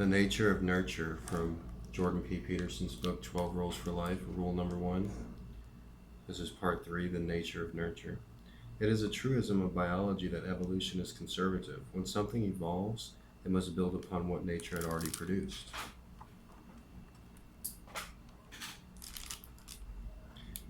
The Nature of Nurture from Jordan P. Peterson's book 12 Rules for Life, rule number 1. This is part 3, The Nature of Nurture. It is a truism of biology that evolution is conservative. When something evolves, it must build upon what nature had already produced.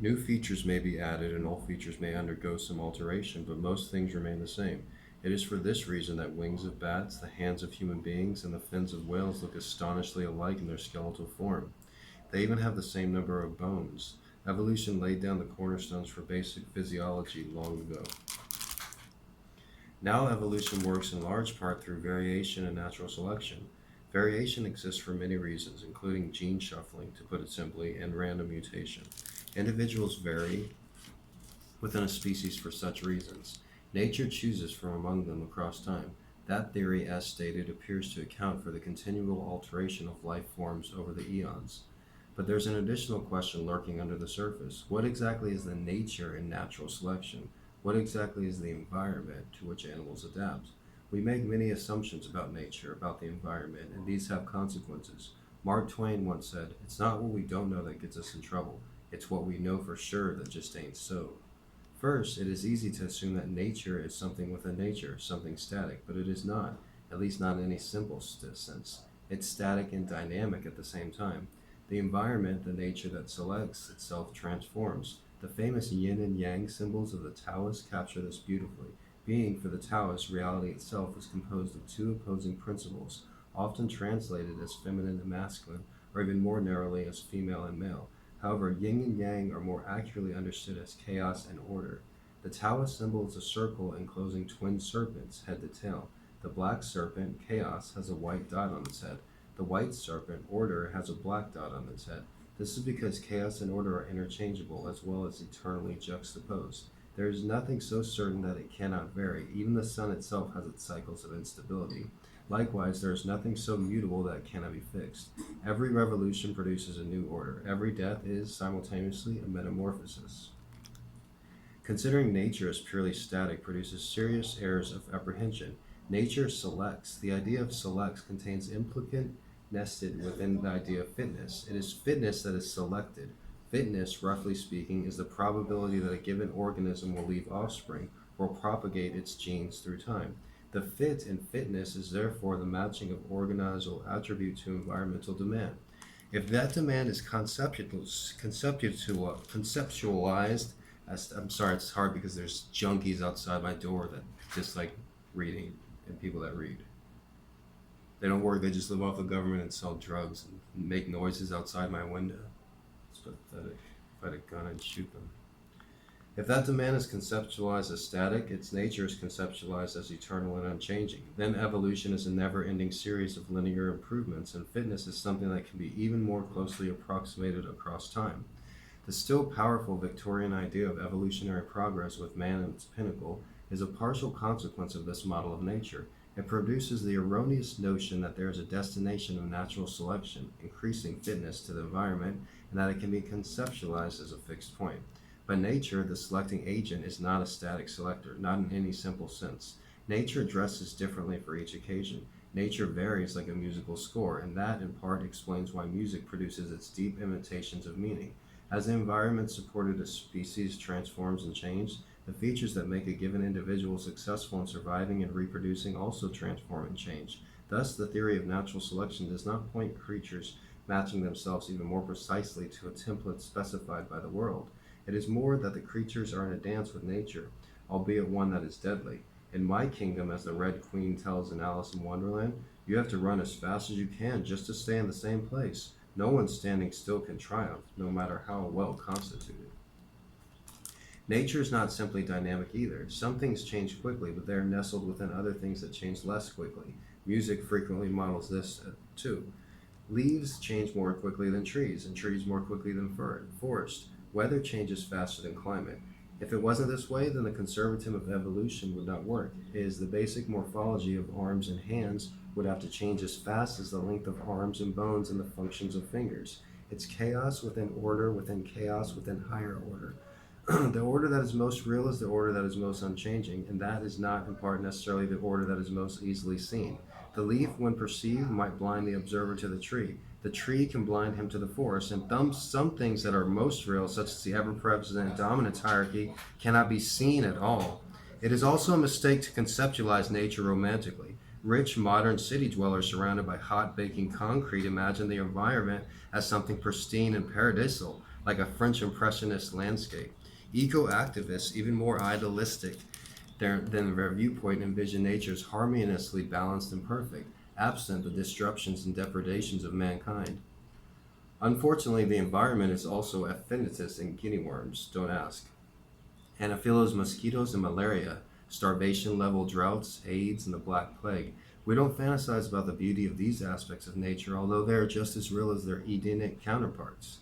New features may be added and old features may undergo some alteration, but most things remain the same. It is for this reason that wings of bats, the hands of human beings, and the fins of whales look astonishingly alike in their skeletal form. They even have the same number of bones. Evolution laid down the cornerstones for basic physiology long ago. Now evolution works in large part through variation and natural selection. Variation exists for many reasons, including gene shuffling, to put it simply, and random mutation. Individuals vary within a species for such reasons. Nature chooses from among them across time. That theory, as stated, appears to account for the continual alteration of life forms over the eons. But there's an additional question lurking under the surface. What exactly is the nature in natural selection? What exactly is the environment to which animals adapt? We make many assumptions about nature, about the environment, and these have consequences. Mark Twain once said, "It's not what we don't know that gets us in trouble. It's what we know for sure that just ain't so." First, it is easy to assume that nature is something within nature, something static, but it is not, at least not in any simple sense. It's static and dynamic at the same time. The environment, the nature that selects itself, transforms. The famous yin and yang symbols of the Taoists capture this beautifully. Being, for the Taoists, reality itself is composed of two opposing principles, often translated as feminine and masculine, or even more narrowly as female and male. However, yin and yang are more accurately understood as chaos and order. The Taoist symbol is a circle enclosing twin serpents, head to tail. The black serpent, chaos, has a white dot on its head. The white serpent, order, has a black dot on its head. This is because chaos and order are interchangeable as well as eternally juxtaposed. There is nothing so certain that it cannot vary. Even the sun itself has its cycles of instability. Likewise, there is nothing so mutable that it cannot be fixed. Every revolution produces a new order. Every death is, simultaneously, a metamorphosis. Considering nature as purely static produces serious errors of apprehension. Nature selects. The idea of selects contains implicit nested within the idea of fitness. It is fitness that is selected. Fitness, roughly speaking, is the probability that a given organism will leave offspring or propagate its genes through time. The fit in fitness is therefore the matching of organizational attribute to environmental demand. If that demand is conceptualized as, I'm sorry, it's hard because there's junkies outside my door that just like reading, and people that read. They don't work, they just live off the government and sell drugs and make noises outside my window. It's pathetic. If I had a gun, I'd shoot them. If that demand is conceptualized as static, its nature is conceptualized as eternal and unchanging. Then evolution is a never-ending series of linear improvements, and fitness is something that can be even more closely approximated across time. The still powerful Victorian idea of evolutionary progress with man at its pinnacle is a partial consequence of this model of nature. It produces the erroneous notion that there is a destination of natural selection, increasing fitness to the environment, and that it can be conceptualized as a fixed point. By nature, the selecting agent is not a static selector, not in any simple sense. Nature dresses differently for each occasion. Nature varies like a musical score, and that in part explains why music produces its deep imitations of meaning. As the environment supported a species transforms and changes, the features that make a given individual successful in surviving and reproducing also transform and change. Thus, the theory of natural selection does not point creatures matching themselves even more precisely to a template specified by the world. It is more that the creatures are in a dance with nature, albeit one that is deadly. In my kingdom, as the Red Queen tells in Alice in Wonderland, you have to run as fast as you can just to stay in the same place. No one standing still can triumph, no matter how well constituted. Nature is not simply dynamic either. Some things change quickly, but they are nestled within other things that change less quickly. Music frequently models this too. Leaves change more quickly than trees, and trees more quickly than forest. Weather changes faster than climate. If it wasn't this way, then the conservatism of evolution would not work. It is the basic morphology of arms and hands would have to change as fast as the length of arms and bones and the functions of fingers. It's chaos within chaos within higher order. The order that is most real is the order that is most unchanging, and that is not in part necessarily the order that is most easily seen. The leaf, when perceived, might blind the observer to the tree. The tree can blind him to the forest, and some things that are most real, such as the ever-present dominance hierarchy, cannot be seen at all. It is also a mistake to conceptualize nature romantically. Rich, modern city dwellers surrounded by hot baking concrete imagine the environment as something pristine and paradisal, like a French Impressionist landscape. Eco-activists, even more idealistic than their viewpoint, envision nature as harmoniously balanced and perfect, absent the disruptions and depredations of mankind. Unfortunately, the environment is also affinities in guinea worms, don't ask. Anopheles, mosquitoes, and malaria, starvation level droughts, AIDS, and the Black Plague. We don't fantasize about the beauty of these aspects of nature, although they are just as real as their Edenic counterparts.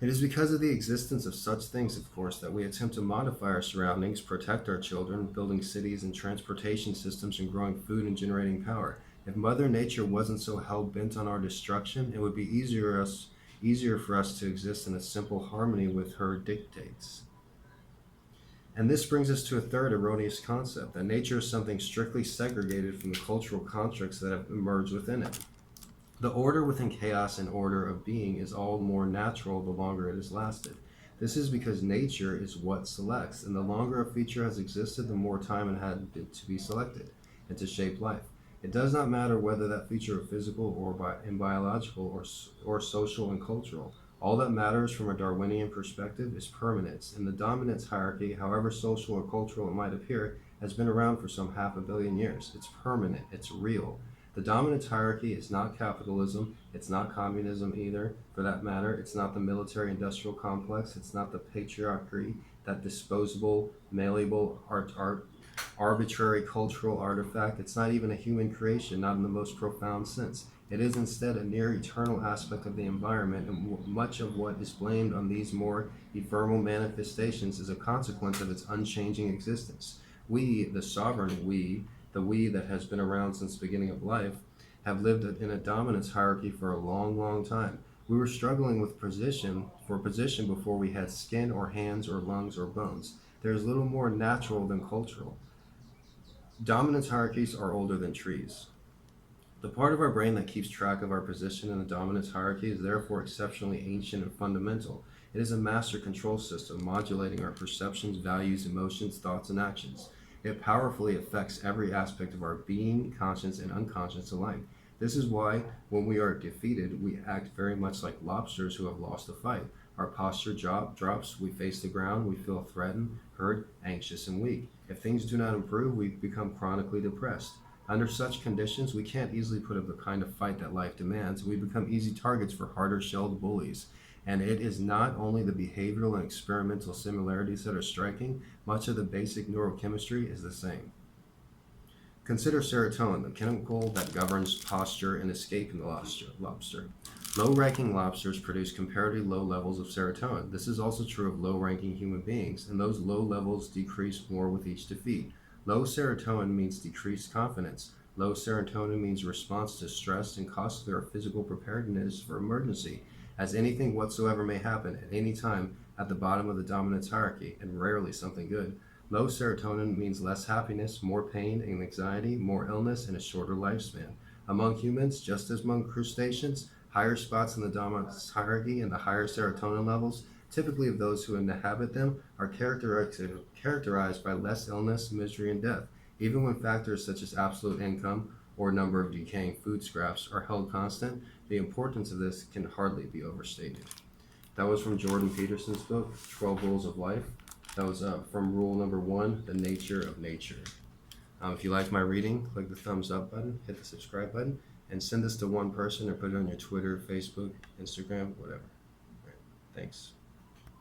It is because of the existence of such things, of course, that we attempt to modify our surroundings, protect our children, building cities and transportation systems, and growing food and generating power. If Mother Nature wasn't so hell-bent on our destruction, it would be easier for us to exist in a simple harmony with her dictates. And this brings us to a third erroneous concept, that nature is something strictly segregated from the cultural constructs that have emerged within it. The order within chaos and order of being is all more natural the longer it has lasted. This is because nature is what selects, and the longer a feature has existed, the more time it had to be selected and to shape life. It does not matter whether that feature is physical or biological or social and cultural. All that matters from a Darwinian perspective is permanence, and the dominance hierarchy, however social or cultural it might appear, has been around for some 500 million years. It's permanent, it's real. The dominance hierarchy is not capitalism, it's not communism either, for that matter. It's not the military-industrial complex, it's not the patriarchy, that disposable, malleable, arbitrary cultural artifact. It's not even a human creation, not in the most profound sense. It is instead a near eternal aspect of the environment, and much of what is blamed on these more ephemeral manifestations is a consequence of its unchanging existence. We, the sovereign we, the we that has been around since the beginning of life, have lived in a dominance hierarchy for a long, long time. We were struggling with position before we had skin or hands or lungs or bones. There is little more natural than cultural. Dominance hierarchies are older than trees. The part of our brain that keeps track of our position in the dominance hierarchy is therefore exceptionally ancient and fundamental. It is a master control system modulating our perceptions, values, emotions, thoughts, and actions. It powerfully affects every aspect of our being, conscious, and unconscious alike. This is why, when we are defeated, we act very much like lobsters who have lost a fight. Our posture drops, we face the ground, we feel threatened, hurt, anxious, and weak. If things do not improve, we become chronically depressed. Under such conditions, we can't easily put up the kind of fight that life demands. We become easy targets for harder-shelled bullies. And it is not only the behavioral and experimental similarities that are striking, much of the basic neurochemistry is the same. Consider serotonin, the chemical that governs posture and escape in the lobster. Low-ranking lobsters produce comparatively low levels of serotonin. This is also true of low-ranking human beings, and those low levels decrease more with each defeat. Low serotonin means decreased confidence. Low serotonin means response to stress and costly or physical preparedness for emergency, as anything whatsoever may happen at any time at the bottom of the dominance hierarchy, and rarely something good. Low serotonin means less happiness, more pain and anxiety, more illness, and a shorter lifespan. Among humans, just as among crustaceans, higher spots in the dominance hierarchy and the higher serotonin levels, typically of those who inhabit them, are characterized by less illness, misery, and death. Even when factors such as absolute income or number of decaying food scraps are held constant, the importance of this can hardly be overstated. That was from Jordan Peterson's book, 12 Rules of Life. That was from rule number 1, the nature of nature. If you like my reading, click the thumbs up button, hit the subscribe button, and send this to one person or put it on your Twitter, Facebook, Instagram, whatever. All right, thanks.